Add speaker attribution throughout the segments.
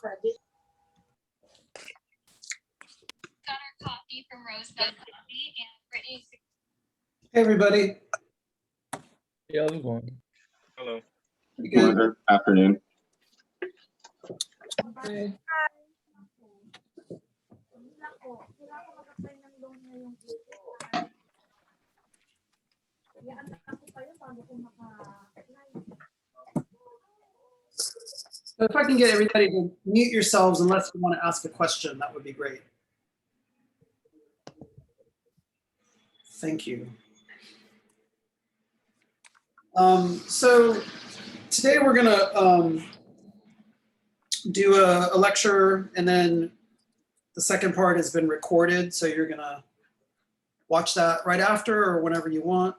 Speaker 1: Coffee from Rosebud Coffee and Brittany's.
Speaker 2: Hey, everybody.
Speaker 3: Hey, how's it going?
Speaker 4: Hello.
Speaker 2: You good?
Speaker 4: Good afternoon.
Speaker 2: Hey. So if I can get everybody to mute yourselves unless you want to ask a question, that would be great. Thank you. So today we're going to do a lecture, and then the second part has been recorded. So you're going to watch that right after or whenever you want.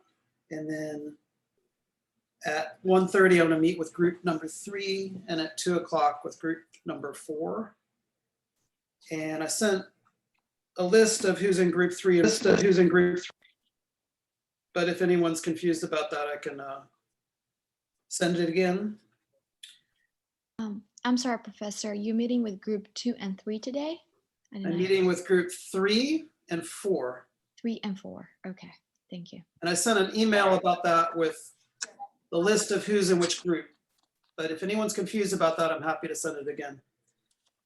Speaker 2: And then at 1:30, I'm going to meet with group number 3, and at 2 o'clock with group number 4. And I sent a list of who's in group 3 But if anyone's confused about that, I can send it again.
Speaker 5: I'm sorry, Professor. You're meeting with group 2 and 3 today?
Speaker 2: I'm meeting with group 3 and 4.
Speaker 5: 3 and 4. Okay, thank you.
Speaker 2: And I sent an email about that with the list of who's in which group. But if anyone's confused about that, I'm happy to send it again.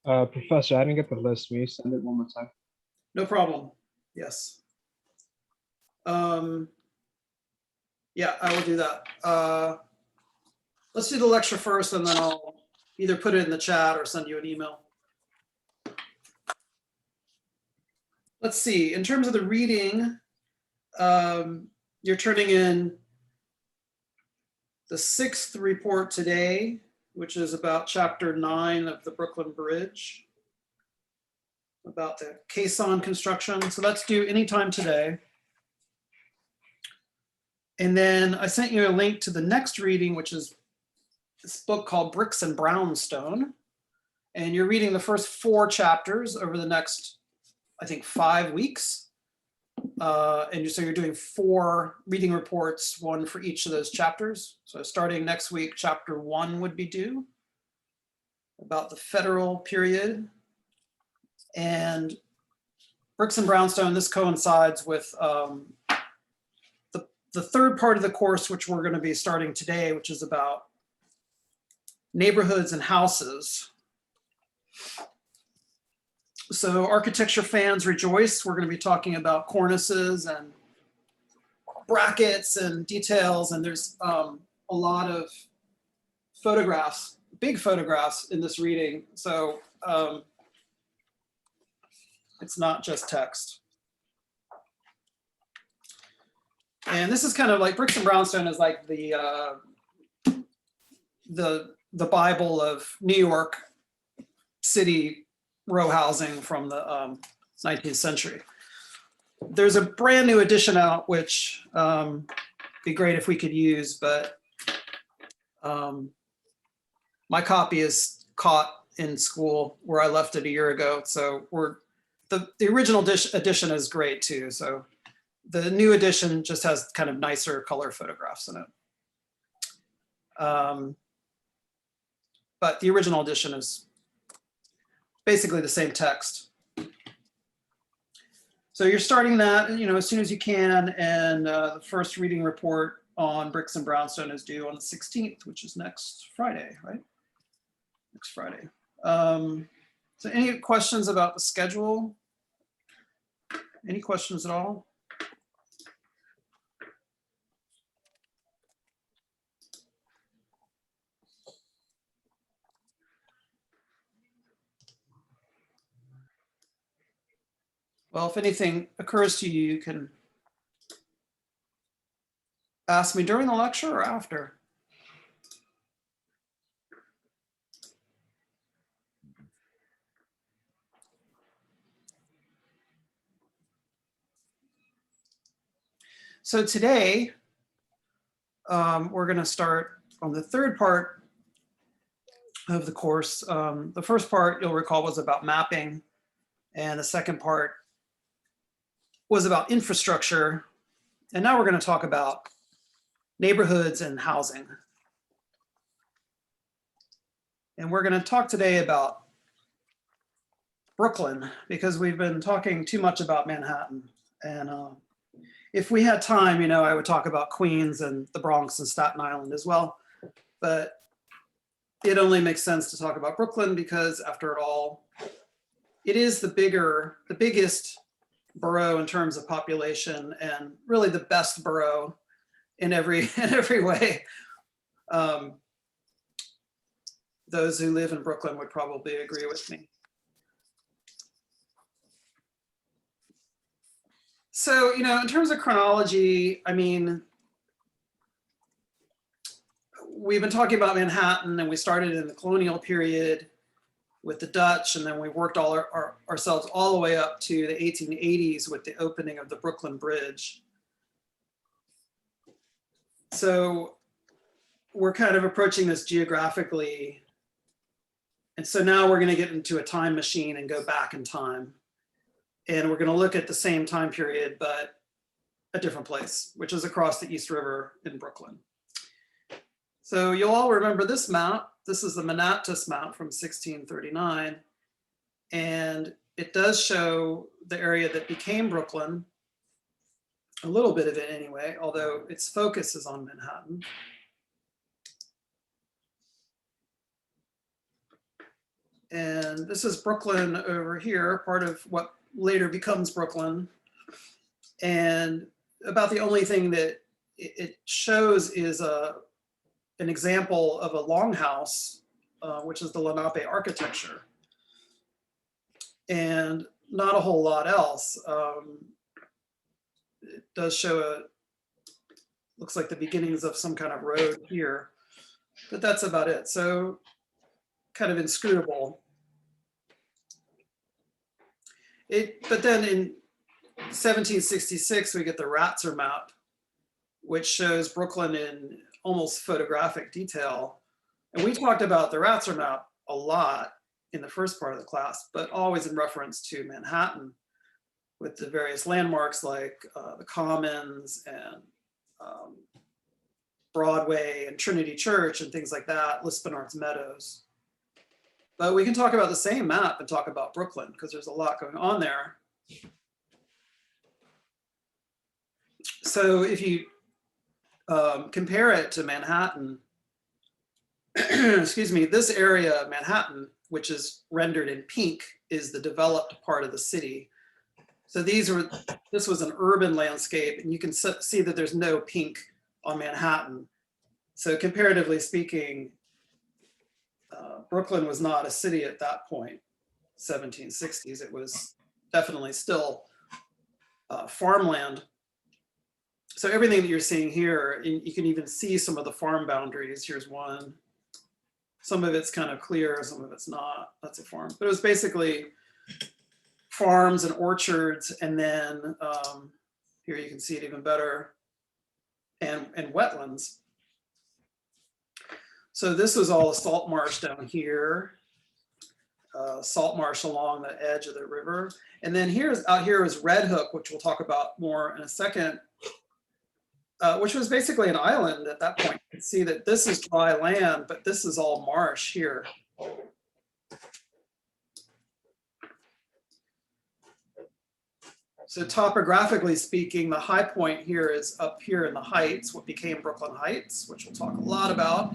Speaker 3: Professor, I didn't get the list. Will you send it one more time?
Speaker 2: No problem. Yes. Yeah, I will do that. Let's do the lecture first, and then I'll either put it in the chat or send you an email. Let's see. In terms of the reading, you're turning in the 6th report today, which is about chapter 9 of the Brooklyn Bridge, about the caisson construction. So that's due anytime today. And then I sent you a link to the next reading, which is this book called Bricks and Brownstone. And you're reading the first 4 chapters over the next, I think, 5 weeks. So you're doing 4 reading reports, 1 for each of those chapters. So starting next week, chapter 1 would be due, about the federal period. And Bricks and Brownstone, this coincides with the third part of the course, which we're going to be starting today, which is about neighborhoods and houses. So architecture fans rejoice. We're going to be talking about cornices and brackets and details. And there's a lot of photographs, big photographs in this reading. So it's not just text. And this is kind of like Bricks and Brownstone is like the Bible of New York City row housing from the 19th century. There's a brand new edition out, which be great if we could use, but my copy is caught in school where I left it a year ago. So the original edition is great too. So the new edition just has kind of nicer color photographs in it. But the original edition is basically the same text. So you're starting that, as soon as you can. And the first reading report on Bricks and Brownstone is due on the 16th, which is next Friday, right? Next Friday. So any questions about the schedule? Any questions at all? Well, if anything occurs to you, you can ask me during the lecture or after. So today, we're going to start on the third part of the course. The first part, you'll recall, was about mapping, and the second part was about infrastructure. And now we're going to talk about neighborhoods and housing. And we're going to talk today about Brooklyn, because we've been talking too much about Manhattan. And if we had time, you know, I would talk about Queens and the Bronx and Staten Island as well. But it only makes sense to talk about Brooklyn because, after all, it is the biggest borough in terms of population, and really the best borough in every way. Those who live in Brooklyn would probably agree with me. So, you know, in terms of chronology, I mean, we've been talking about Manhattan, and we started in the colonial period with the Dutch, and then we worked ourselves all the way up to the 1880s with the opening of the Brooklyn Bridge. So we're kind of approaching this geographically. And so now we're going to get into a time machine and go back in time. And we're going to look at the same time period, but a different place, which is across the East River in Brooklyn. So you'll all remember this map. This is the Manassas map from 1639. And it does show the area that became Brooklyn, a little bit of it anyway, although its focus is on Manhattan. And this is Brooklyn over here, part of what later becomes Brooklyn. And about the only thing that it shows is an example of a longhouse, which is the Lenape architecture. And not a whole lot else. It does show looks like the beginnings of some kind of road here, but that's about it. So kind of inscrutable. But then in 1766, we get the Ratzer map, which shows Brooklyn in almost photographic detail. And we talked about the Ratzer map a lot in the first part of the class, but always in reference to Manhattan with the various landmarks like the Commons and Broadway and Trinity Church and things like that, Lispenard's Meadows. But we can talk about the same map and talk about Brooklyn because there's a lot going on there. So if you compare it to Manhattan, excuse me, this area of Manhattan, which is rendered in pink, is the developed part of the city. So this was an urban landscape, and you can see that there's no pink on Manhattan. So comparatively speaking, Brooklyn was not a city at that point, 1760s. It was definitely still farmland. So everything that you're seeing here, you can even see some of the farm boundaries. Here's one. Some of it's kind of clear, some of it's not. That's a farm. But it was basically farms and orchards, and then here you can see it even better, and wetlands. So this was all a salt marsh down here, salt marsh along the edge of the river. And then out here is Red Hook, which we'll talk about more in a second, which was basically an island at that point. You can see that this is dry land, but this is all marsh here. So topographically speaking, the high point here is up here in the Heights, what became Brooklyn Heights, which we'll talk a lot about.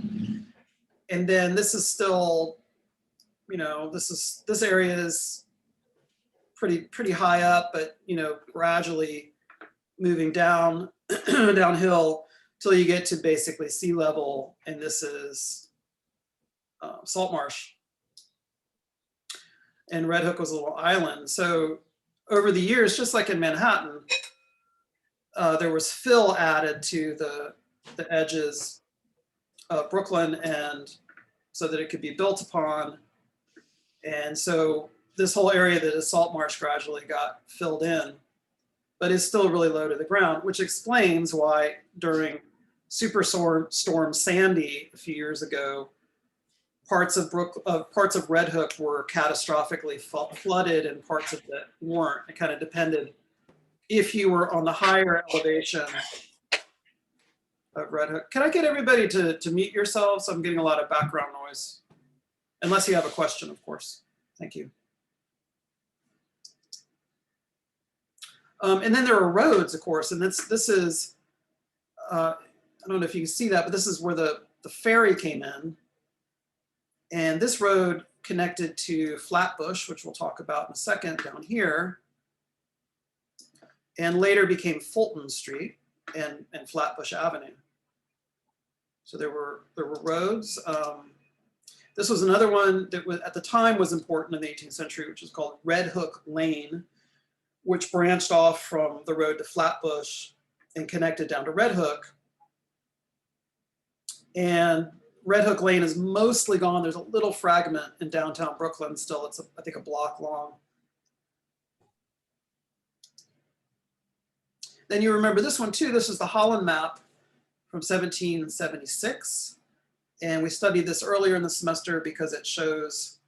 Speaker 2: And then this is still, you know, this area is pretty high up, but, you know, gradually moving down downhill till you get to basically sea level, and this is salt marsh. And Red Hook was a little island. So over the years, just like in Manhattan, there was fill added to the edges of Brooklyn, and so that it could be built upon. And so this whole area that is salt marsh gradually got filled in, but is still really low to the ground, which explains why during Superstorm Sandy a few years ago, parts of Red Hook were catastrophically flooded and parts of it weren't. It kind of depended if you were on the higher elevation of Red Hook. Can I get everybody to mute yourselves? I'm getting a lot of background noise. Unless you have a question, of course. Thank you. And then there are roads, of course, and this is, I don't know if you can see that, but this is where the ferry came in. And this road connected to Flatbush, which we'll talk about in a second down here, and later became Fulton Street and Flatbush Avenue. So there were roads. This was another one that was, at the time, was important in the 18th century, which is called Red Hook Lane, which branched off from the road to Flatbush and connected down to Red Hook. And Red Hook Lane is mostly gone. There's a little fragment in downtown Brooklyn still. It's, I think, a block long. Then you remember this one too. This is the Holland map from 1776. And we studied this earlier in the semester because it shows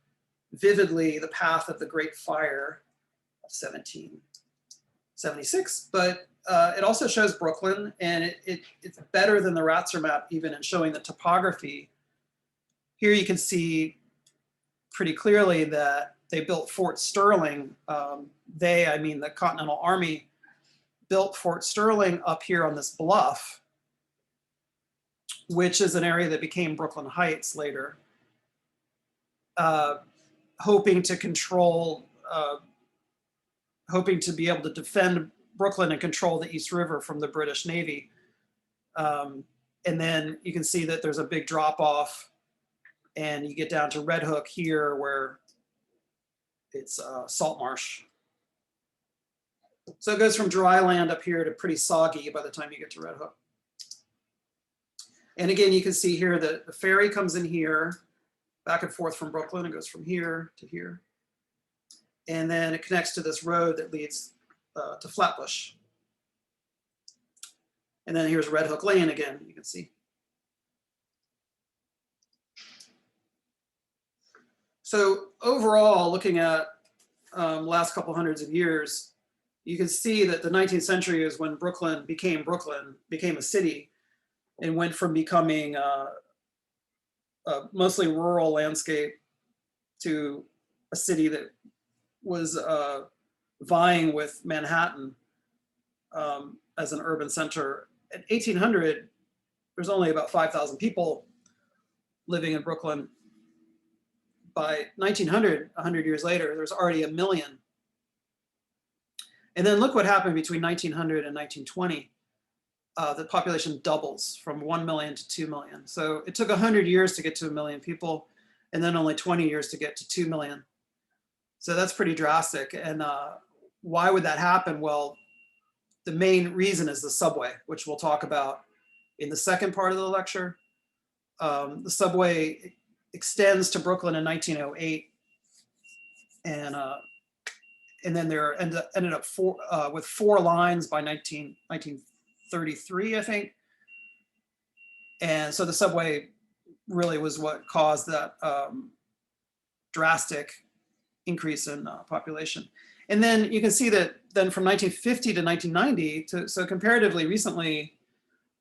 Speaker 2: vividly the path of the Great Fire of 1776. But it also shows Brooklyn, and it's better than the Ratzer map even in showing the topography. Here you can see pretty clearly that they built Fort Sterling. I mean the Continental Army, built Fort Sterling up here on this bluff, which is an area that became Brooklyn Heights later, hoping to control, hoping to be able to defend Brooklyn and control the East River from the British Navy. And then you can see that there's a big drop off, and you get down to Red Hook here where it's salt marsh. So it goes from dry land up here to pretty soggy by the time you get to Red Hook. And again, you can see here that the ferry comes in here, back and forth from Brooklyn. It goes from here to here. And then it connects to this road that leads to Flatbush. And then here's Red Hook Lane again, you can see. So overall, looking at last couple hundreds of years, you can see that the 19th century is when Brooklyn, became a city, and went from becoming a mostly rural landscape to a city that was vying with Manhattan as an urban center. At 1800, there's only about 5,000 people living in Brooklyn. By 1900, 100 years later, there's already 1 million. And then look what happened between 1900 and 1920. The population doubles from 1 million to 2 million. So it took 100 years to get to 1 million people, and then only 20 years to get to 2 million. So that's pretty drastic. And why would that happen? Well, the main reason is the subway, which we'll talk about in the second part of the lecture. The subway extends to Brooklyn in 1908, and then there ended up with 4 lines by 1933, I think. And so the subway really was what caused that drastic increase in population. And then you can see that then from 1950 to 1990, so comparatively recently,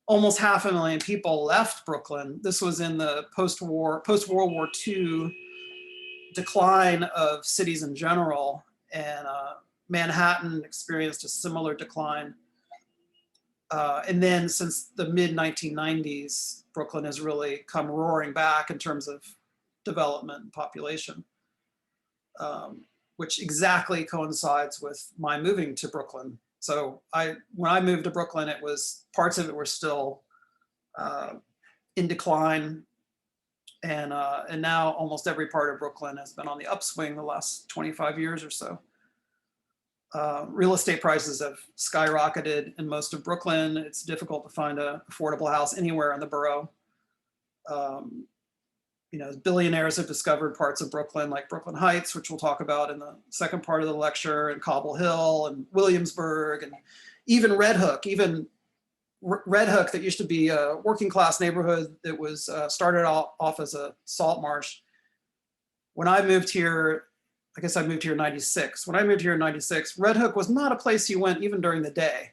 Speaker 2: almost 500,000 people left Brooklyn. This was in the post-World War II decline of cities in general, and Manhattan experienced a similar decline. And then since the mid-1990s, Brooklyn has really come roaring back in terms of development and population, which exactly coincides with my moving to Brooklyn. So when I moved to Brooklyn, it was, parts of it were still in decline. And now almost every part of Brooklyn has been on the upswing the last 25 years or so. Real estate prices have skyrocketed in most of Brooklyn. It's difficult to find an affordable house anywhere in the borough. Billionaires have discovered parts of Brooklyn like Brooklyn Heights, which we'll talk about in the second part of the lecture, and Cobble Hill and Williamsburg, and even Red Hook. Even Red Hook, that used to be a working class neighborhood that was started off as a salt marsh. When I moved here, I guess I moved here in 96. When I moved here in 96, Red Hook was not a place you went even during the day.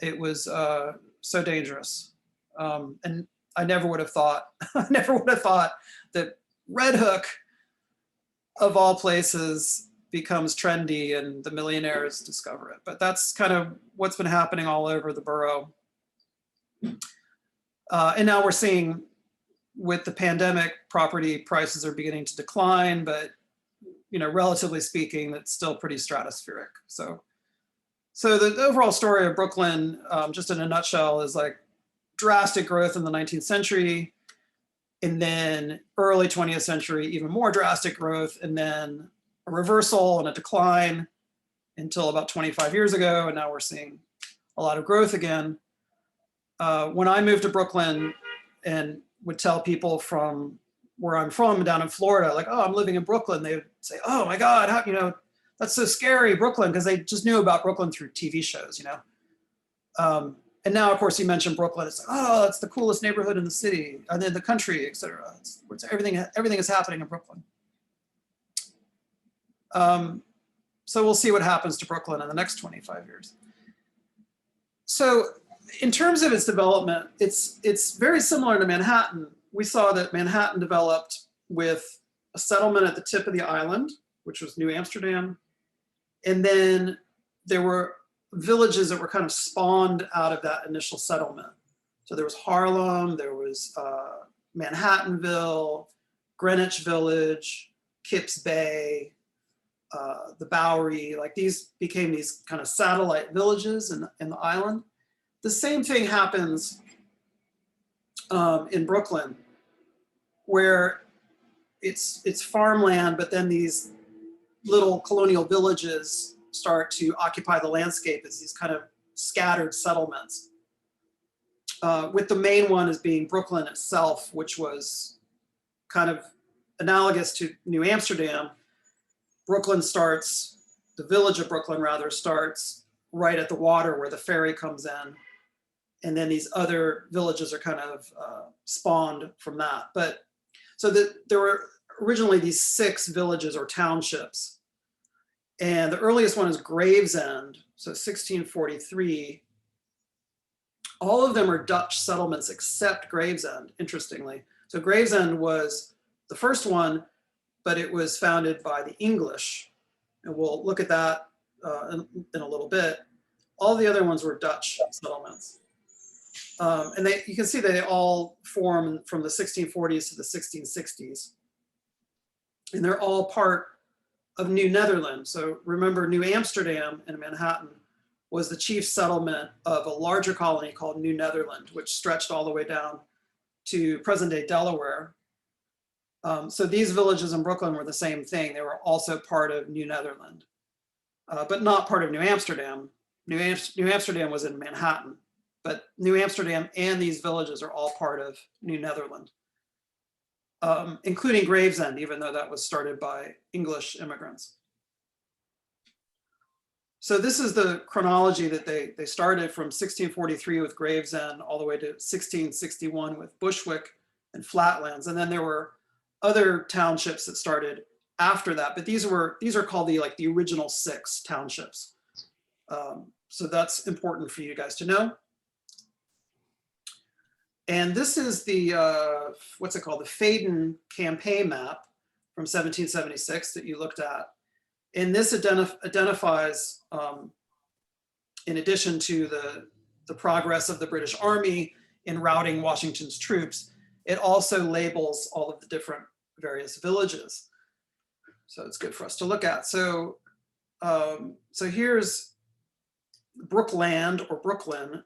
Speaker 2: It was so dangerous. And I never would have thought, that Red Hook, of all places, becomes trendy and the millionaires discover it. But that's kind of what's been happening all over the borough. And now we're seeing with the pandemic, property prices are beginning to decline, but relatively speaking, it's still pretty stratospheric. So the overall story of Brooklyn, just in a nutshell, is like drastic growth in the 19th century, and then early 20th century, even more drastic growth, and then a reversal and a decline until about 25 years ago, and now we're seeing a lot of growth again. When I moved to Brooklyn and would tell people from where I'm from down in Florida, like, oh, I'm living in Brooklyn, they would say, oh my God, how, that's so scary, Brooklyn, because they just knew about Brooklyn through TV shows, And now, of course, you mentioned Brooklyn, it's like, oh, it's the coolest neighborhood in the city, and in the country, et cetera. Everything is happening in Brooklyn. So we'll see what happens to Brooklyn in the next 25 years. So in terms of its development, it's very similar to Manhattan. We saw that Manhattan developed with a settlement at the tip of the island, which was New Amsterdam. And then there were villages that were kind of spawned out of that initial settlement. So there was Harlem, there was Manhattanville, Greenwich Village, Kips Bay, the Bowery, like these became these kind of satellite villages in the island. The same thing happens in Brooklyn, where it's farmland, but then these little colonial villages start to occupy the landscape as these kind of scattered settlements. With the main one as being Brooklyn itself, which was kind of analogous to New Amsterdam. Brooklyn starts, the village of Brooklyn rather, starts right at the water where the ferry comes in. And then these other villages are kind of spawned from that. But so there were originally these 6 villages or townships. And the earliest one is Gravesend, so 1643. All of them are Dutch settlements except Gravesend, interestingly. So Gravesend was the first one, but it was founded by the English. And we'll look at that in a little bit. All the other ones were Dutch settlements. And you can see they all form from the 1640s to the 1660s. And they're all part of New Netherland. So remember, New Amsterdam in Manhattan was the chief settlement of a larger colony called New Netherland, which stretched all the way down to present-day Delaware. So these villages in Brooklyn were the same thing. They were also part of New Netherland, but not part of New Amsterdam. New Amsterdam was in Manhattan, but New Amsterdam and these villages are all part of New Netherland, including Gravesend, even though that was started by English immigrants. So this is the chronology that they started from 1643 with Gravesend all the way to 1661 with Bushwick and Flatlands. And then there were other townships that started after that, but these are called the original 6 townships. So that's important for you guys to know. And this is the, what's it called? The Faden campaign map from 1776 that you looked at. And this identifies, in addition to the progress of the British Army in routing Washington's troops, it also labels all of the different various villages. So it's good for us to look at. So, so here's Brookland or Brooklyn,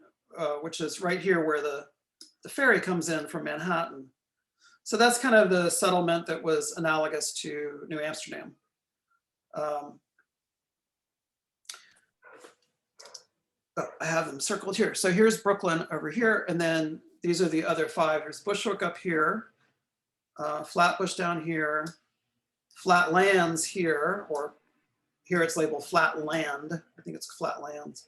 Speaker 2: which is right here where the ferry comes in from Manhattan. So that's kind of the settlement that was analogous to New Amsterdam. I have them circled here. So here's Brooklyn over here, and then these are the other 5. There's Bushwick up here, Flatbush down here, Flatlands here, or here it's labeled Flatland. I think it's Flatlands.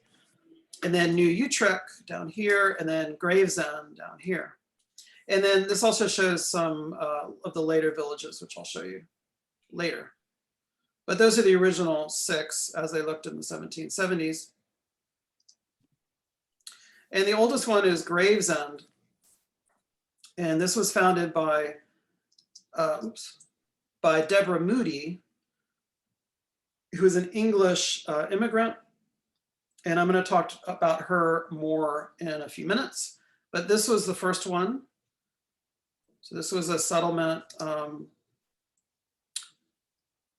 Speaker 2: And then New Utrecht down here, and then Gravesend down here. And then this also shows some of the later villages, which I'll show you later. But those are the original 6 as they looked in the 1770s. And the oldest one is Gravesend. And this was founded by Deborah Moody. who's an English immigrant. And I'm going to talk about her more in a few minutes. But this was the first one. So this was a settlement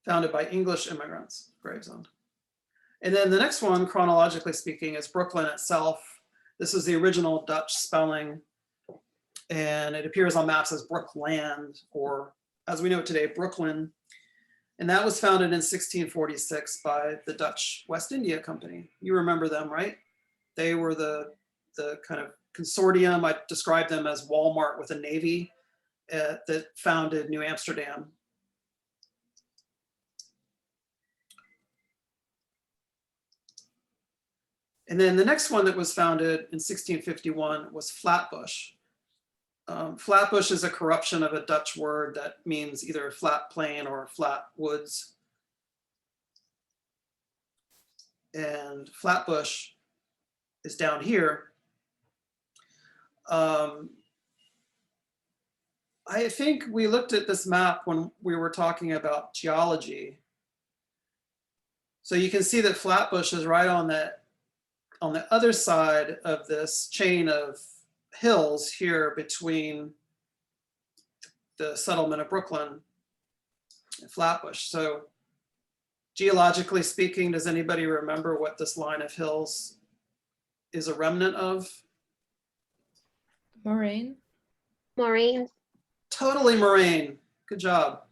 Speaker 2: founded by English immigrants, Gravesend. And then the next one, chronologically speaking, is Brooklyn itself. This is the original Dutch spelling. And it appears on maps as Brookland, or as we know it today, Brooklyn. And that was founded in 1646 by the Dutch West India Company. You remember them, right? They were the kind of consortium. I described them as Walmart with a navy that founded New Amsterdam. And then the next one that was founded in 1651 was Flatbush. Flatbush is a corruption of a Dutch word that means either flat plain or flat woods. And Flatbush is down here. I think we looked at this map when we were talking about geology. So you can see that Flatbush is right on the other side of this chain of hills here between the settlement of Brooklyn and Flatbush. So geologically speaking, does anybody remember what this line of hills is a remnant of?
Speaker 4: Moraine.
Speaker 6: Maureen.
Speaker 2: Totally moraine. Good job.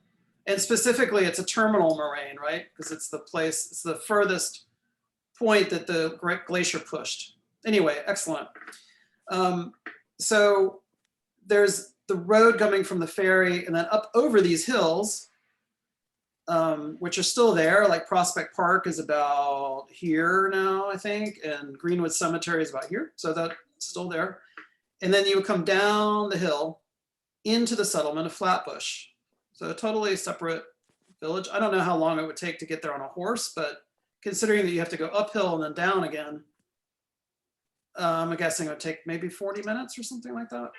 Speaker 2: And specifically, it's a terminal moraine, right? Because it's the place, it's the furthest point that the Great Glacier pushed. Anyway, excellent. So there's the road coming from the ferry and then up over these hills, which are still there. Like Prospect Park is about here now, I think, and Greenwood Cemetery is about here. So that's still there. And then you would come down the hill into the settlement of Flatbush. So a totally separate village. I don't know how long it would take to get there on a horse, but considering that you have to go uphill and then down again, I'm guessing it would take maybe 40 minutes or something like that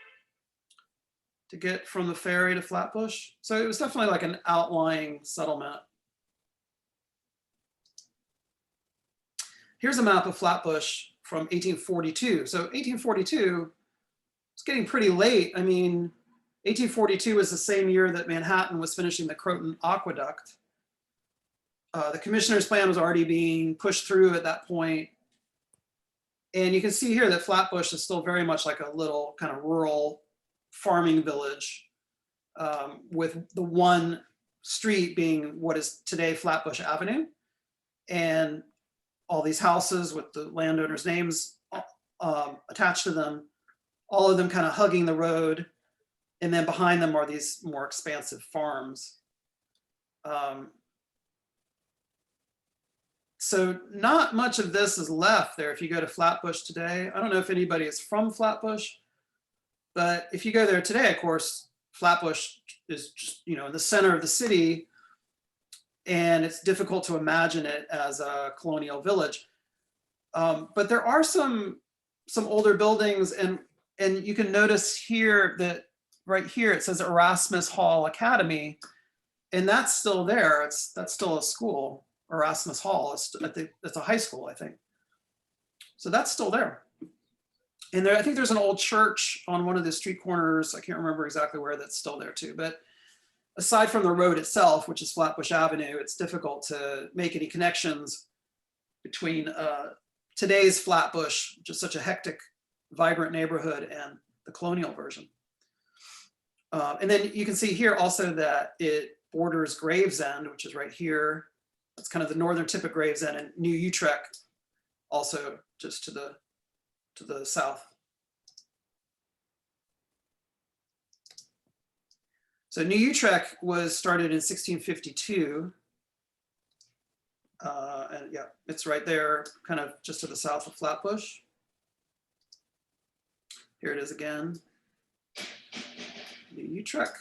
Speaker 2: to get from the ferry to Flatbush. So it was definitely like an outlying settlement. Here's a map of Flatbush from 1842. So 1842, it's getting pretty late. I mean, 1842 was the same year that Manhattan was finishing the Croton Aqueduct. The commissioner's plan was already being pushed through at that point. And you can see here that Flatbush is still very much like a little kind of rural farming village, with the one street being what is today Flatbush Avenue, and all these houses with the landowners' names attached to them, all of them kind of hugging the road. And then behind them are these more expansive farms. So not much of this is left there if you go to Flatbush today. I don't know if anybody is from Flatbush, but if you go there today, of course, Flatbush is just, you know, in the center of the city, and it's difficult to imagine it as a colonial village. But there are some older buildings, and you can notice here that right here it says Erasmus Hall Academy, and that's still there. That's still a school. Erasmus Hall, it's a high school, I think. So that's still there. And there, I think there's an old church on one of the street corners. I can't remember exactly where, that's still there too. But aside from the road itself, which is Flatbush Avenue, it's difficult to make any connections between today's Flatbush, just such a hectic, vibrant neighborhood, and the colonial version. And then you can see here also that it borders Gravesend, which is right here. That's kind of the northern tip of Gravesend, and New Utrecht also just to the south. So New Utrecht was started in 1652. And yeah, it's right there, kind of just to the south of Flatbush. Here it is again. New Utrecht.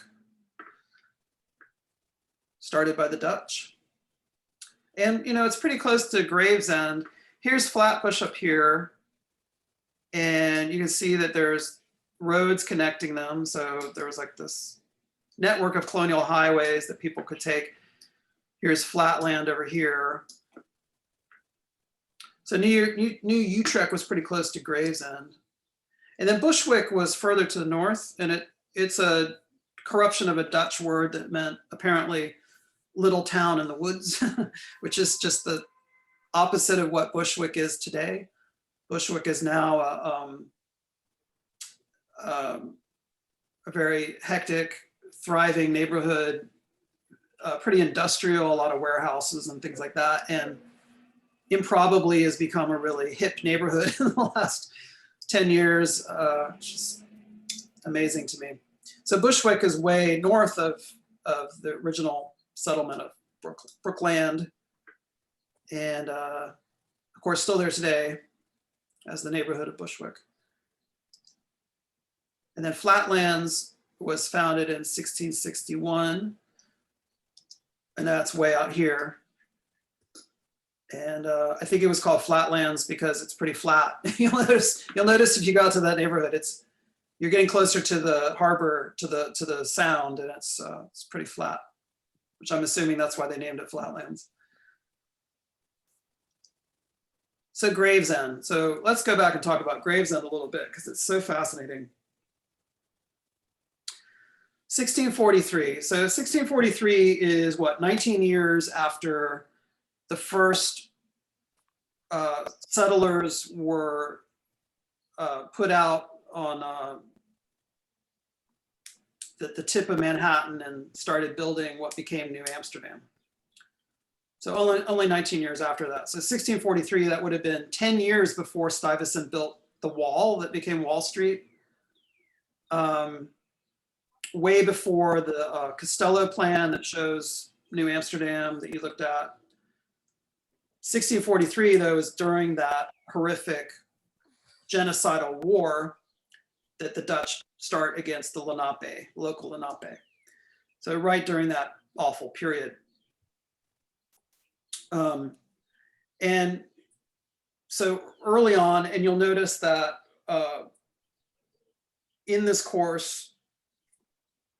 Speaker 2: Started by the Dutch. And, you know, it's pretty close to Gravesend. Here's Flatbush up here. And you can see that there's roads connecting them. So there was like this network of colonial highways that people could take. Here's Flatland over here. So New Utrecht was pretty close to Gravesend. And then Bushwick was further to the north, and it's a corruption of a Dutch word that meant apparently little town in the woods, which is just the opposite of what Bushwick is today. Bushwick is now a very hectic, thriving neighborhood, pretty industrial, a lot of warehouses and things like that. And improbably has become a really hip neighborhood in the last 10 years, which is amazing to me. So Bushwick is way north of the original settlement of Brookland, and of course still there today as the neighborhood of Bushwick. And then Flatlands was founded in 1661, and that's way out here. And I think it was called Flatlands because it's pretty flat. You'll notice if you go out to that neighborhood, you're getting closer to the harbor, to the sound, and it's pretty flat, which I'm assuming that's why they named it Flatlands. So Gravesend. So let's go back and talk about Gravesend a little bit because it's so fascinating. 1643. So 1643 is what, 19 years after the first settlers were put out on the tip of Manhattan and started building what became New Amsterdam. So only 19 years after that. So 1643, that would have been 10 years before Stuyvesant built the wall that became Wall Street. Way before the Costello plan that shows New Amsterdam that you looked at. 1643, though, is during that horrific genocidal war that the Dutch start against the Lenape, local Lenape. So right during that awful period. And so early on, and you'll notice that in this course,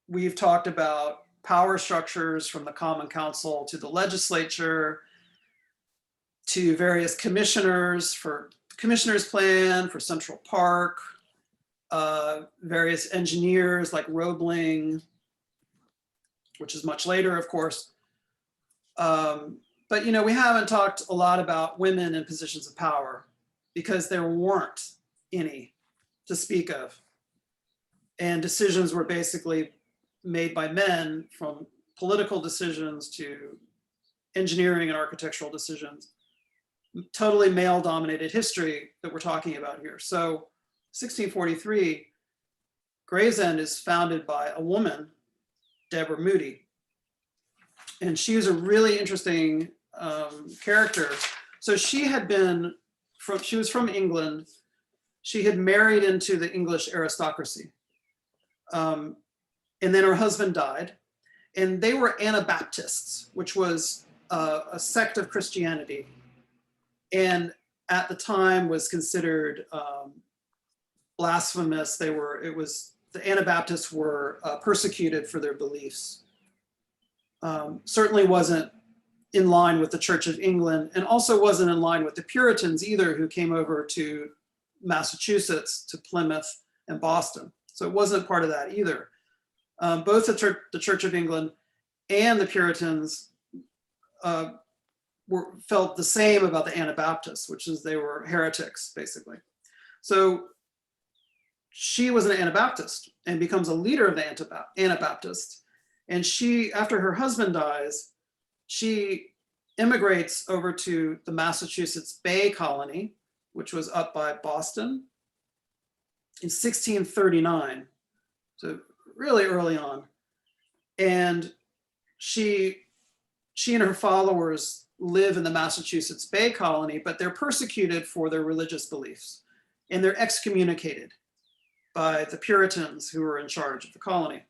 Speaker 2: we've talked about power structures from the Common Council to the legislature, to various commissioners for the Commissioner's Plan, for Central Park, various engineers like Roebling, which is much later, of course. But we haven't talked a lot about women in positions of power because there weren't any to speak of. And decisions were basically made by men, from political decisions to engineering and architectural decisions. Totally male-dominated history that we're talking about here. So 1643, Gravesend is founded by a woman, Deborah Moody. And she was a really interesting character. So she was from England. She had married into the English aristocracy. And then her husband died. And they were Anabaptists, which was a sect of Christianity. And at the time was considered blasphemous. The Anabaptists were persecuted for their beliefs. Certainly wasn't in line with the Church of England, and also wasn't in line with the Puritans either, who came over to Massachusetts, to Plymouth and Boston. So it wasn't part of that either. Both the Church of England and the Puritans felt the same about the Anabaptists, which is they were heretics, basically. So she was an Anabaptist and becomes a leader of the Anabaptists. And she, after her husband dies, she immigrates over to the Massachusetts Bay Colony, which was up by Boston, in 1639. So really early on. And she and her followers live in the Massachusetts Bay Colony, but they're persecuted for their religious beliefs. And they're excommunicated by the Puritans who were in charge of the colony.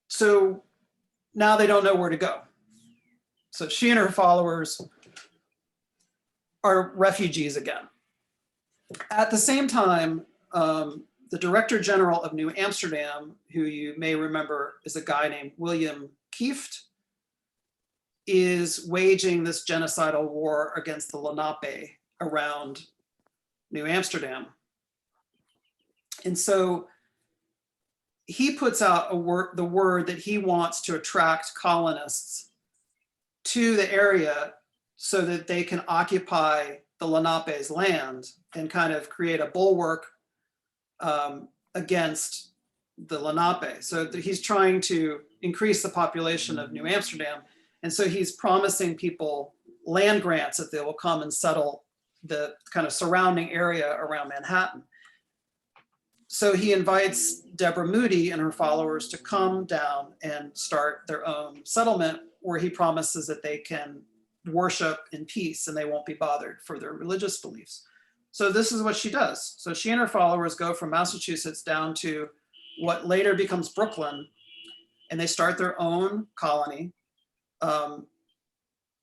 Speaker 2: So now they don't know where to go. So she and her followers are refugees again. At the same time, the Director General of New Amsterdam, who you may remember is a guy named William Kieft is waging this genocidal war against the Lenape around New Amsterdam. And so he puts out the word that he wants to attract colonists to the area so that they can occupy the Lenape's land and kind of create a bulwark against the Lenape. So he's trying to increase the population of New Amsterdam. And so he's promising people land grants that they will come and settle the kind of surrounding area around Manhattan. So he invites Deborah Moody and her followers to come down and start their own settlement where he promises that they can worship in peace and they won't be bothered for their religious beliefs. So this is what she does. So she and her followers go from Massachusetts down to what later becomes Brooklyn, and they start their own colony. And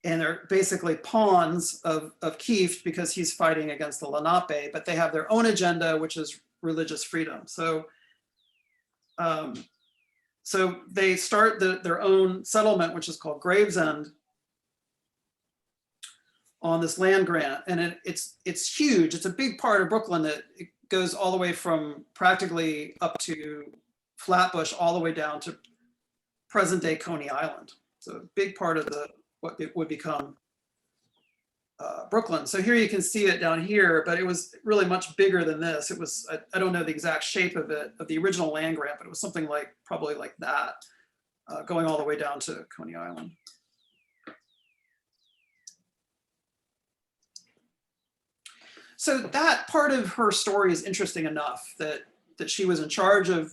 Speaker 2: they're basically pawns of Kieft because he's fighting against the Lenape, but they have their own agenda, which is religious freedom. So, so they start their own settlement, which is called Gravesend, on this land grant, and it's huge. It's a big part of Brooklyn that it goes all the way from practically up to Flatbush, all the way down to present-day Coney Island. So a big part of what it would become Brooklyn. So here you can see it down here, but it was really much bigger than this. It was, I don't know the exact shape of it, of the original land grant, but it was something like, probably like that, going all the way down to Coney Island. So that part of her story is interesting enough that she was in charge of,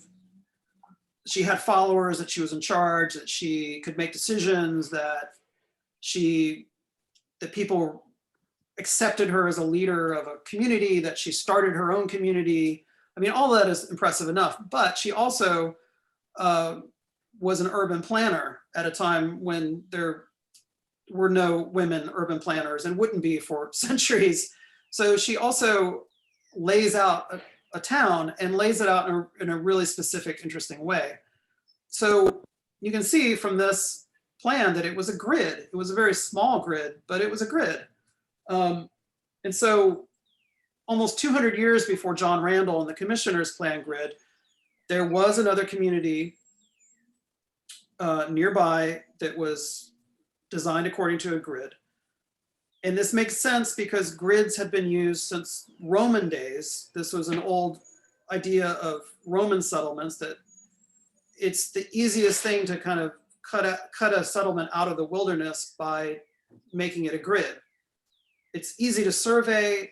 Speaker 2: she had followers, that she was in charge, that she could make decisions, that people accepted her as a leader of a community, that she started her own community. I mean, all that is impressive enough, but she also was an urban planner at a time when there were no women urban planners and wouldn't be for centuries. So she also lays out a town and lays it out in a really specific, interesting way. So you can see from this plan that it was a grid. It was a very small grid, but it was a grid. And so almost 200 years before John Randall and the Commissioners Plan grid, there was another community nearby that was designed according to a grid. And this makes sense because grids had been used since Roman days. This was an old idea of Roman settlements, that it's the easiest thing to kind of cut a settlement out of the wilderness by making it a grid. It's easy to survey.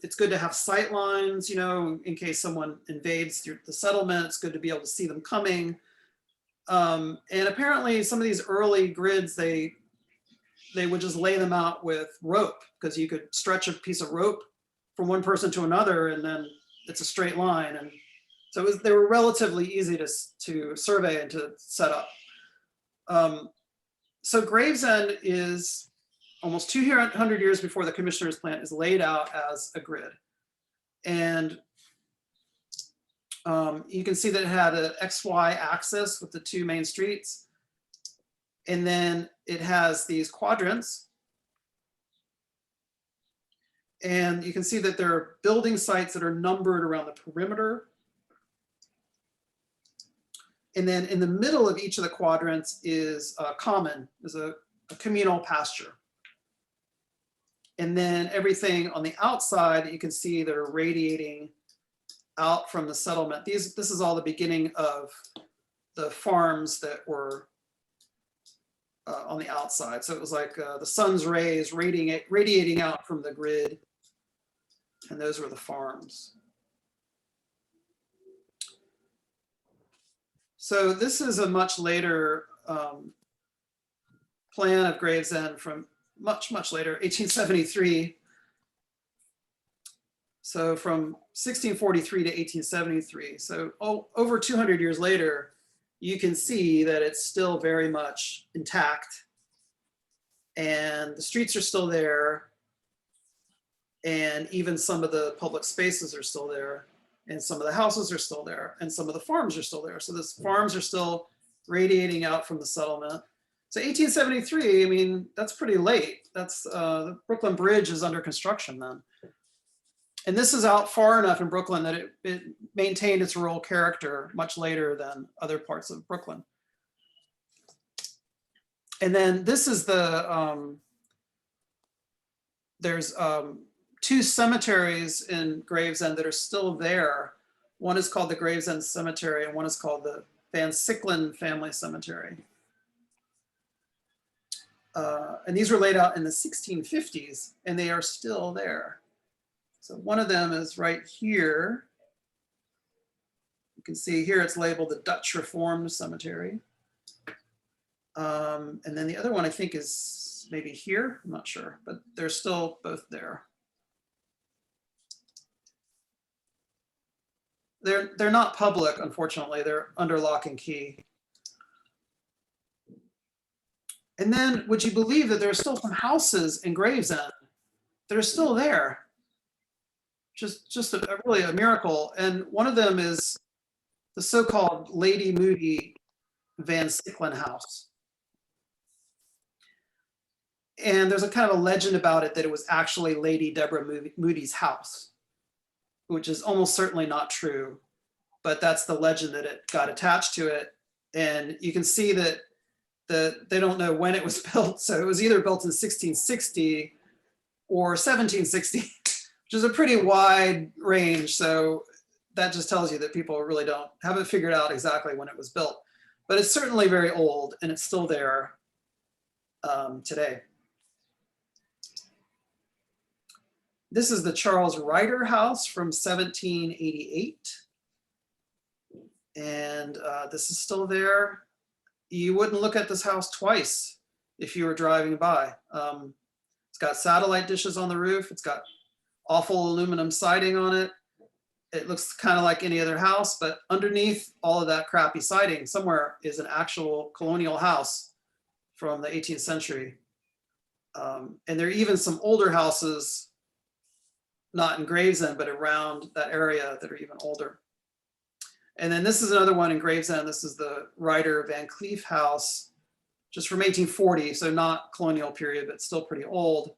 Speaker 2: It's good to have sight lines, you know, in case someone invades the settlement. It's good to be able to see them coming. And apparently some of these early grids, they would just lay them out with rope, because you could stretch a piece of rope from one person to another and then it's a straight line. And so they were relatively easy to survey and to set up. So Gravesend is almost 200 years before the Commissioner's Plan is laid out as a grid. And you can see that it had an XY axis with the two main streets. And then it has these quadrants. And you can see that there are building sites that are numbered around the perimeter. And then in the middle of each of the quadrants is a common, is a communal pasture. And then everything on the outside that you can see that are radiating out from the settlement. This is all the beginning of the farms that were on the outside. So it was like the sun's rays radiating out from the grid, and those were the farms. So this is a much later plan of Gravesend, from much later, 1873. So from 1643 to 1873. So over 200 years later, you can see that it's still very much intact, and the streets are still there, and even some of the public spaces are still there, and some of the houses are still there, and some of the farms are still there. So the farms are still radiating out from the settlement. So 1873, I mean, that's pretty late. That's the Brooklyn Bridge is under construction then. And this is out far enough in Brooklyn that it maintained its rural character much later than other parts of Brooklyn. And then this is the, there's 2 cemeteries in Gravesend that are still there. One is called the Gravesend Cemetery and one is called the Van Sicklen Family Cemetery. And these were laid out in the 1650s and they are still there. So one of them is right here. You can see here it's labeled the Dutch Reformed Cemetery. And then the other one I think is maybe here, I'm not sure, but they're still both there. They're not public, unfortunately, they're under lock and key. And then would you believe that there are still some houses in Gravesend that are still there? Just really a miracle. And one of them is the so-called Lady Moody Van Sicklen house. And there's a kind of a legend about it that it was actually Lady Deborah Moody's house, which is almost certainly not true, but that's the legend that it got attached to it. And you can see that they don't know when it was built. So it was either built in 1660 or 1760, which is a pretty wide range. So that just tells you that people really haven't figured out exactly when it was built, but it's certainly very old and it's still there today. This is the Charles Ryder House from 1788. And this is still there. You wouldn't look at this house twice if you were driving by. It's got satellite dishes on the roof. It's got awful aluminum siding on it. It looks kind of like any other house, but underneath all of that crappy siding somewhere is an actual colonial house from the 18th century. And there are even some older houses, not in Gravesend, but around that area that are even older. And then this is another one in Gravesend. This is the Ryder Van Cleef house, just from 1840, so not colonial period, but still pretty old.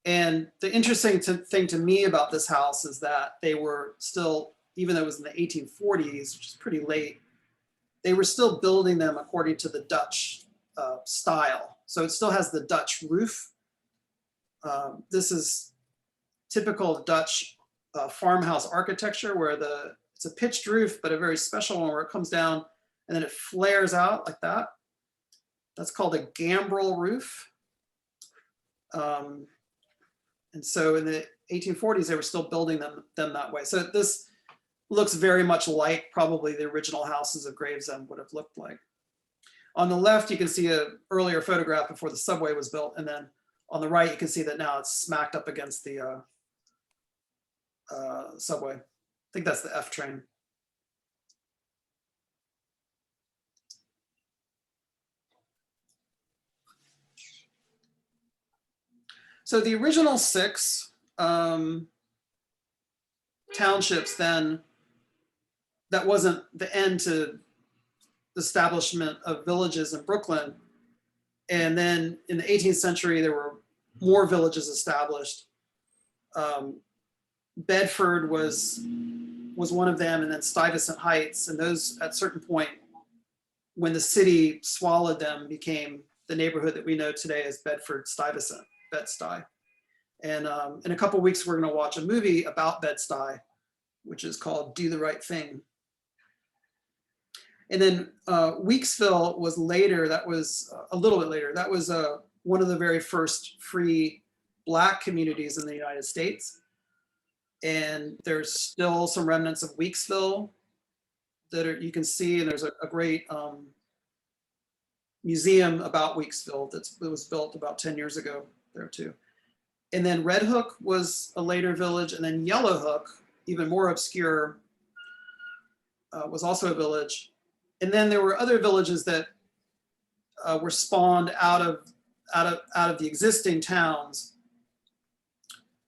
Speaker 2: And the interesting thing to me about this house is that they were still, even though it was in the 1840s, which is pretty late, they were still building them according to the Dutch style. So it still has the Dutch roof. This is typical Dutch farmhouse architecture where it's a pitched roof, but a very special one where it comes down and then it flares out like that. That's called a gambrel roof. And so in the 1840s, they were still building them that way. So this looks very much like probably the original houses of Gravesend would have looked like. On the left, you can see an earlier photograph before the subway was built. And then on the right, you can see that now it's smacked up against the subway. I think that's the F train. So the original 6 townships then, that wasn't the end to the establishment of villages in Brooklyn. And then in the 18th century, there were more villages established. Bedford was one of them, and then Stuyvesant Heights, and those at a certain point, when the city swallowed them, became the neighborhood that we know today as Bedford-Stuyvesant, Bed-Stuy. And in a couple of weeks, we're going to watch a movie about Bed-Stuy, which is called Do the Right Thing. And then Weeksville was later. That was a little bit later. That was one of the very first free Black communities in the United States. And there's still some remnants of Weeksville that you can see, and there's a great museum about Weeksville that was built about 10 years ago there too. And then Red Hook was a later village, and then Yellow Hook, even more obscure, was also a village. And then there were other villages that were spawned out of the existing towns.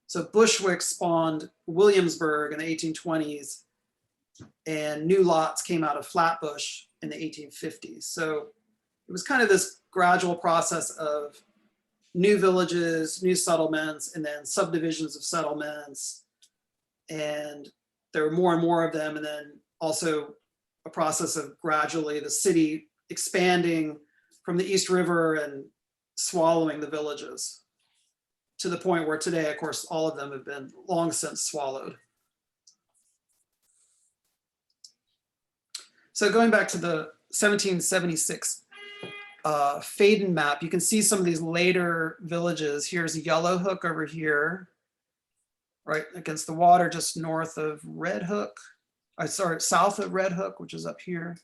Speaker 2: So Bushwick spawned Williamsburg in the 1820s, and new lots came out of Flatbush in the 1850s. So it was kind of this gradual process of new villages, new settlements, and then subdivisions of settlements. And there were more and more of them. And then also a process of gradually the city expanding from the East River and swallowing the villages to the point where today, of course, all of them have been long since swallowed. So going back to the 1776 Faden map, you can see some of these later villages. Here's Yellow Hook over here, right against the water, just north of Red Hook. Sorry, south of Red Hook, which is up here.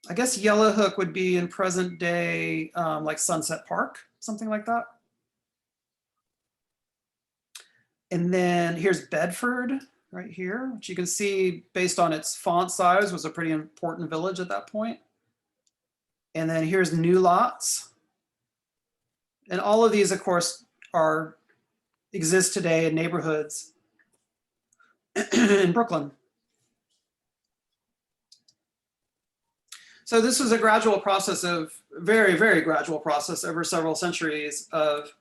Speaker 2: I guess Yellow Hook would be in present day, like Sunset Park, something like that. And then here's Bedford right here, which you can see based on its font size was a pretty important village at that point. And then here's New Lots. And all of these, of course, exist today in neighborhoods in Brooklyn. So this was a gradual process of, very, very gradual process over several centuries of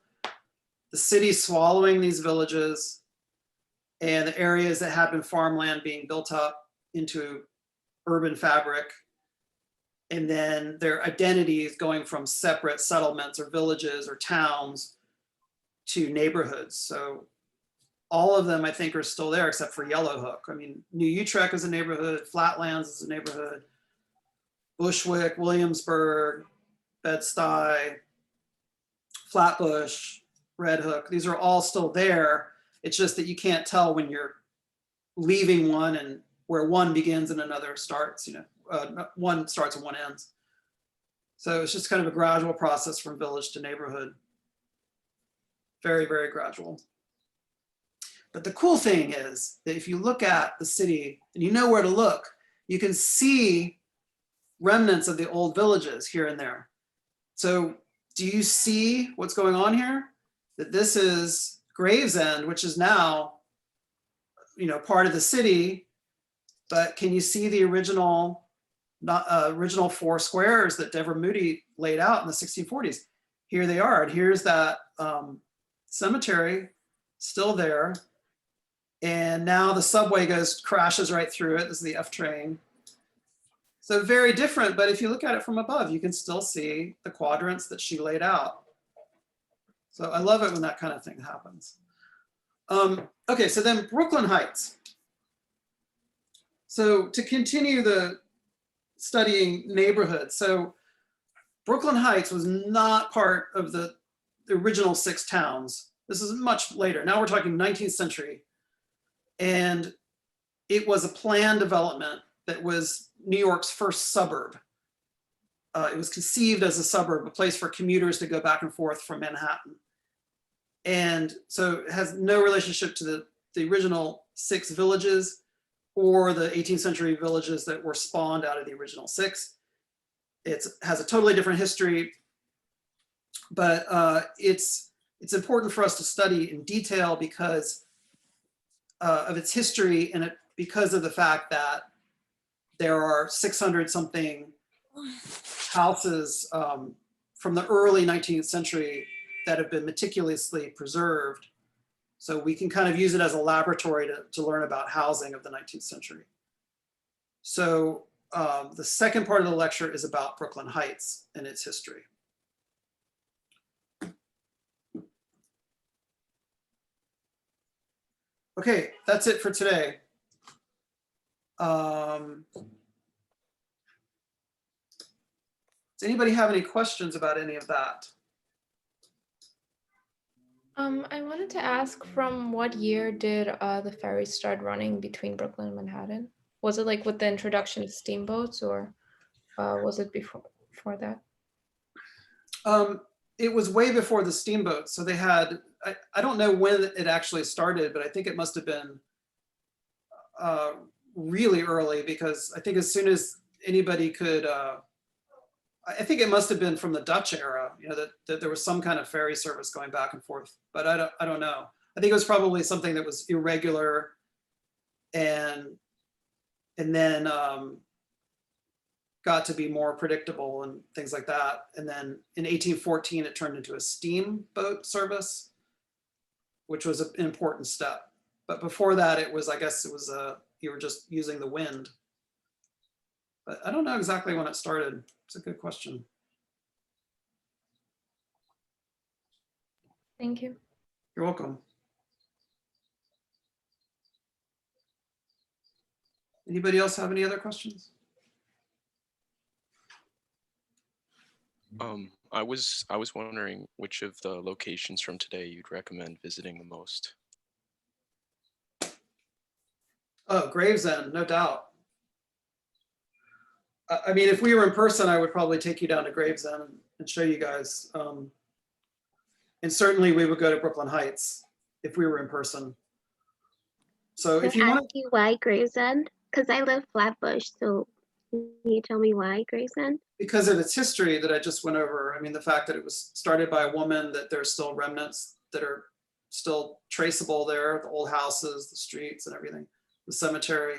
Speaker 2: the city swallowing these villages and the areas that had been farmland being built up into urban fabric. And then their identities going from separate settlements or villages or towns to neighborhoods. So all of them, I think, are still there except for Yellow Hook. I mean, New Utrecht is a neighborhood, Flatlands is a neighborhood, Bushwick, Williamsburg, Bed-Stuy, Flatbush, Red Hook, these are all still there. It's just that you can't tell when you're leaving one and where one begins and another starts, one starts and one ends. So it's just kind of a gradual process from village to neighborhood. Very, very gradual. But the cool thing is that if you look at the city and you know where to look, you can see remnants of the old villages here and there. So do you see what's going on here? That this is Gravesend, which is now, part of the city, but can you see the original four squares that Deborah Moody laid out in the 1640s? Here they are, and here's that cemetery still there. And now the subway crashes right through it. This is the F train. So very different, but if you look at it from above, you can still see the quadrants that she laid out. So I love it when that kind of thing happens. Okay, so then Brooklyn Heights. So to continue the studying neighborhoods, so Brooklyn Heights was not part of the original 6 towns. This is much later. Now we're talking 19th century. And it was a planned development that was New York's first suburb. It was conceived as a suburb, a place for commuters to go back and forth from Manhattan. And so it has no relationship to the original 6 villages or the 18th century villages that were spawned out of the original 6. It has a totally different history, but it's important for us to study in detail because of its history and because of the fact that there are 600 something houses from the early 19th century that have been meticulously preserved. So we can kind of use it as a laboratory to learn about housing of the 19th century. So the second part of the lecture is about Brooklyn Heights and its history. Okay, that's it for today. Does anybody have any questions about any of that?
Speaker 4: I wanted to ask, from what year did the ferry start running between Brooklyn and Manhattan? Was it like with the introduction of steamboats, or was it before that?
Speaker 2: It was way before the steamboats. So they had, I don't know when it actually started, but I think it must have been really early, because I think as soon as anybody could, I think it must have been from the Dutch era, that there was some kind of ferry service going back and forth, but I don't know. I think it was probably something that was irregular, and then got to be more predictable and things like that. And then in 1814, it turned into a steamboat service, which was an important step. But before that, it was, I guess it was you were just using the wind. But I don't know exactly when it started. It's a good question.
Speaker 4: Thank you.
Speaker 2: You're welcome. Anybody else have any other questions?
Speaker 6: I was wondering which of the locations from today you'd recommend visiting the most.
Speaker 2: Oh, Gravesend, no doubt. I mean, if we were in person, I would probably take you down to Gravesend and show you guys. And certainly we would go to Brooklyn Heights if we were in person. So if
Speaker 7: Can
Speaker 2: you
Speaker 7: I
Speaker 2: want
Speaker 7: ask you why Gravesend? Because I live Flatbush, so can you tell me why Gravesend?
Speaker 2: because of its history that I just went over. I mean, the fact that it was started by a woman, that there's still remnants that are still traceable there, the old houses, the streets and everything, the cemetery.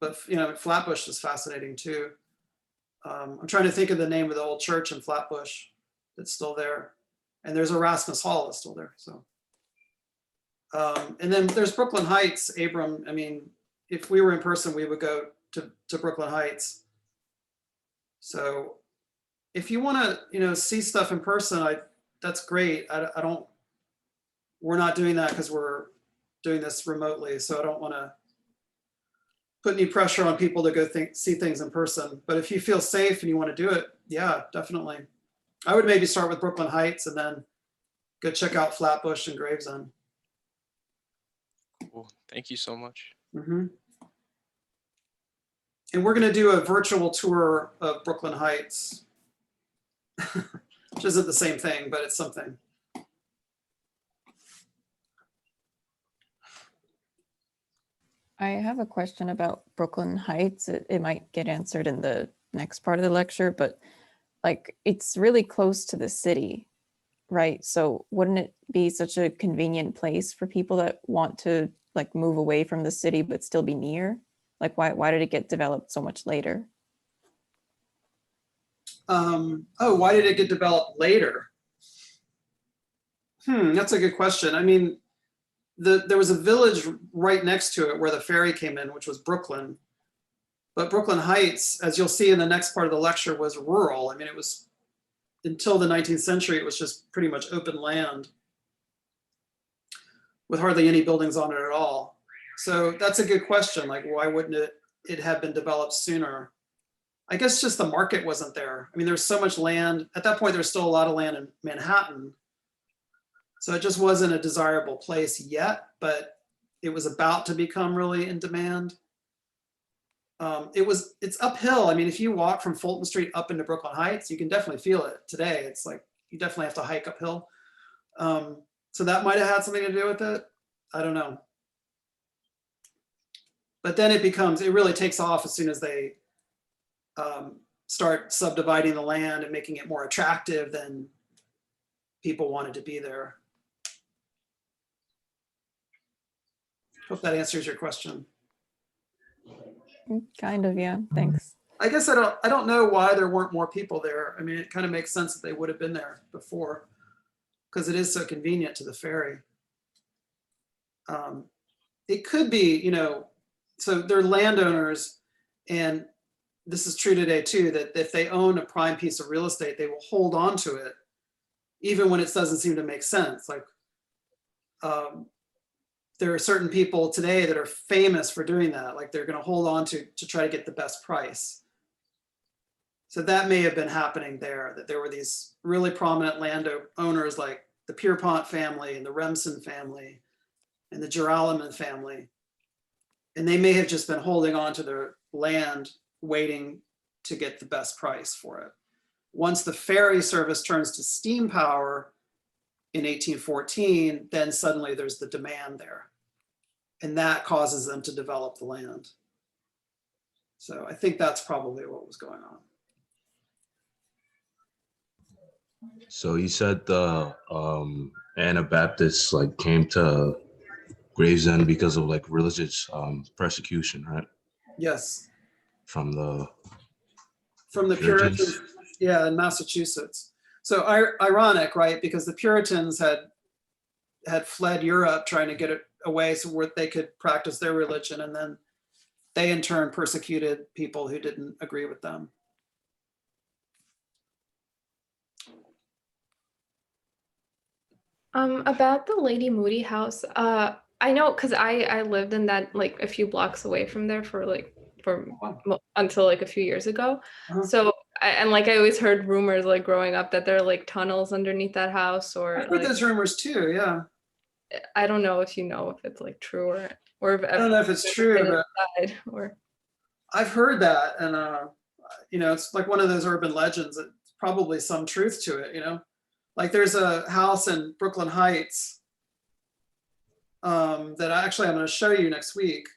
Speaker 2: But you know, Flatbush is fascinating too. I'm trying to think of the name of the old church in Flatbush that's still there. And there's Erasmus Hall that's still there, so. And then there's Brooklyn Heights, Abram. I mean, if we were in person, we would go to Brooklyn Heights. So if you want to, you know, see stuff in person, that's great. I don't, we're not doing that because we're doing this remotely. So I don't want to put any pressure on people to go see things in person. But if you feel safe and you want to do it, yeah, definitely. I would maybe start with Brooklyn Heights and then go check out Flatbush and Gravesend.
Speaker 6: Cool. Thank you so much.
Speaker 2: Mm-hmm. And we're going to do a virtual tour of Brooklyn Heights, which isn't the same thing, but it's something.
Speaker 8: I have a question about Brooklyn Heights. It might get answered in the next part of the lecture, but like it's really close to the city, right? So wouldn't it be such a convenient place for people that want to like move away from the city but still be near? Like why did it get developed so much later?
Speaker 2: Oh, why did it get developed later? That's a good question. I mean, there was a village right next to it where the ferry came in, which was Brooklyn. But Brooklyn Heights, as you'll see in the next part of the lecture, was rural. I mean, it was, until the 19th century, it was just pretty much open land with hardly any buildings on it at all. So that's a good question. Like, why wouldn't it have been developed sooner? I guess just the market wasn't there. I mean, there's so much land. At that point, there's still a lot of land in Manhattan. So it just wasn't a desirable place yet, but it was about to become really in demand. It's uphill. I mean, if you walk from Fulton Street up into Brooklyn Heights, you can definitely feel it today. It's like, you definitely have to hike uphill. So that might've had something to do with it. I don't know. But then it really takes off as soon as they start subdividing the land and making it more attractive, then people wanted to be there. Hope that answers your question.
Speaker 8: Kind of, yeah, thanks.
Speaker 2: I guess I don't know why there weren't more people there. I mean, it kind of makes sense that they would have been there before because it is so convenient to the ferry. It could be, you know, so they're landowners, and this is true today too, that if they own a prime piece of real estate, they will hold on to it even when it doesn't seem to make sense. Like there are certain people today that are famous for doing that. Like they're going to hold on to try to get the best price. So that may have been happening there, that there were these really prominent landowners like the Pierpont family and the Remsen family and the Joralemon family. And they may have just been holding on to their land, waiting to get the best price for it. Once the ferry service turns to steam power in 1814, then suddenly there's the demand there. And that causes them to develop the land. So I think that's probably what was going on.
Speaker 9: So you said the Anabaptists like came to Gravesend because of like religious persecution, right?
Speaker 2: Yes.
Speaker 9: from the
Speaker 2: Puritans,
Speaker 9: Puritans?
Speaker 2: yeah, in Massachusetts. So ironic, right? Because the Puritans had fled Europe trying to get it away so where they could practice their religion, and then they in turn persecuted people who didn't agree with them.
Speaker 4: About the Lady Moody house, I know because I lived in that like a few blocks away from there for until like a few years ago.
Speaker 2: Uh-huh.
Speaker 4: So and like I always heard rumors like growing up that there are like tunnels underneath that house, or
Speaker 2: I've heard
Speaker 4: like
Speaker 2: those rumors too. Yeah,
Speaker 4: I don't know if it's like true or if
Speaker 2: I don't know if it's true, but
Speaker 4: inside, or
Speaker 2: I've heard that, and it's like one of those urban legends. That probably some truth to it. Like there's a house in Brooklyn Heights that I'm going to show you next week,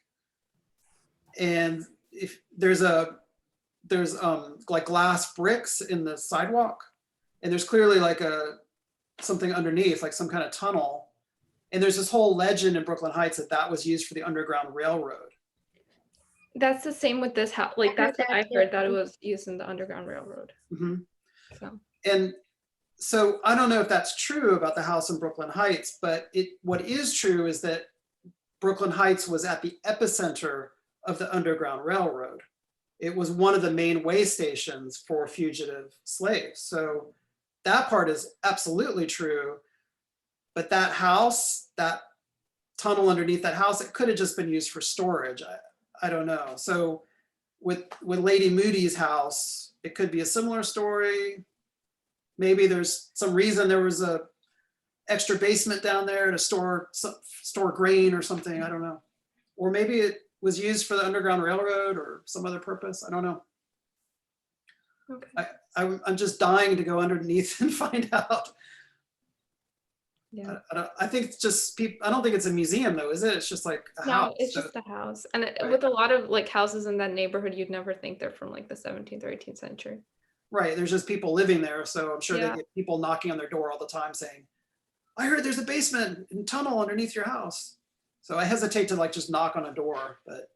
Speaker 2: and if there's like glass bricks in the sidewalk, and there's clearly like something underneath, like some kind of tunnel, and there's this whole legend in Brooklyn Heights that was used for the Underground Railroad.
Speaker 4: that's the same with this house. Like
Speaker 7: heard
Speaker 4: that's what
Speaker 7: that
Speaker 4: I
Speaker 7: too.
Speaker 4: heard, that it was used in the Underground Railroad.
Speaker 2: Mhm.
Speaker 4: So
Speaker 2: And so I don't know if that's true about the house in Brooklyn Heights, but what is true is that Brooklyn Heights was at the epicenter of the Underground Railroad. It was one of the main way stations for fugitive slaves. So that part is absolutely true. But that house, that tunnel underneath that house, it could have just been used for storage. I don't know. So with Lady Moody's house, it could be a similar story. Maybe there's some reason there was a extra basement down there to store grain or something. I don't know. Or maybe it was used for the Underground Railroad or some other purpose. I don't know.
Speaker 4: okay.
Speaker 2: I'm just dying to go underneath and find out.
Speaker 4: Yeah.
Speaker 2: I think it's just people. I don't think it's a museum though, is it? It's just like a
Speaker 4: No,
Speaker 2: house.
Speaker 4: it's
Speaker 2: So-
Speaker 4: just a house. And
Speaker 2: Right.
Speaker 4: with a lot of like houses in that neighborhood, you'd never think they're from like the 17th or 18th century.
Speaker 2: Right, there's just people living there, so I'm sure
Speaker 4: Yeah.
Speaker 2: they get people knocking on their door all the time saying, I heard there's a basement and tunnel underneath your house. So I hesitate to like just knock on a door, but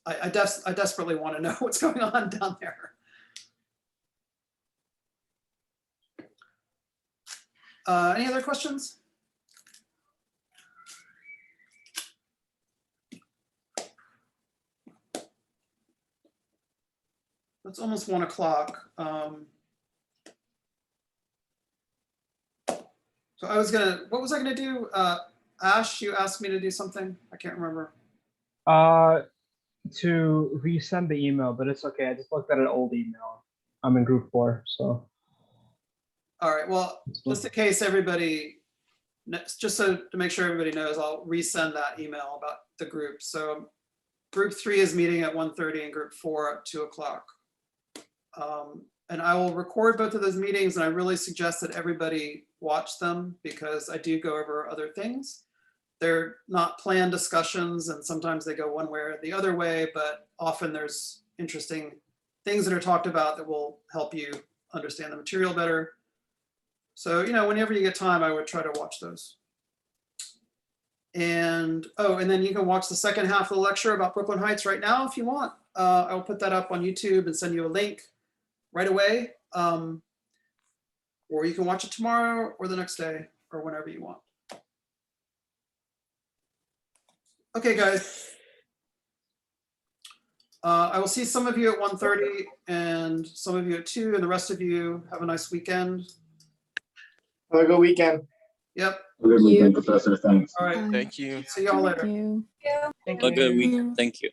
Speaker 2: I desperately want to know what's going on down there. Any other questions? It's almost 1 o'clock. So what was I gonna do? Ash, you asked me to do something? I can't remember.
Speaker 3: To resend the email, but it's okay. I just looked at an old email. I'm in group 4, so.
Speaker 2: All right, well, just in case everybody, just so to make sure everybody knows, I'll resend that email about the group. So group 3 is meeting at 1:30 and group 4 at 2 o'clock. And I will record both of those meetings, and I really suggest that everybody watch them because I do go over other things. They're not planned discussions, and sometimes they go one way or the other way, but often there's interesting things that are talked about that will help you understand the material better. So, whenever you get time, I would try to watch those. And then you can watch the second half of the lecture about Brooklyn Heights right now if you want. I'll put that up on YouTube and send you a link right away. Or you can watch it tomorrow or the next day or whenever you want. Okay, guys. I will see some of you at 1:30 and some of you at 2, and the rest of you have a nice weekend.
Speaker 10: Have a good weekend.
Speaker 2: Yep.
Speaker 11: Good weekend, Professor. Thanks.
Speaker 2: All right.
Speaker 6: Thank you.
Speaker 2: See y'all later.
Speaker 8: Thank you.
Speaker 4: Yeah.
Speaker 11: Have a good weekend. Thank you.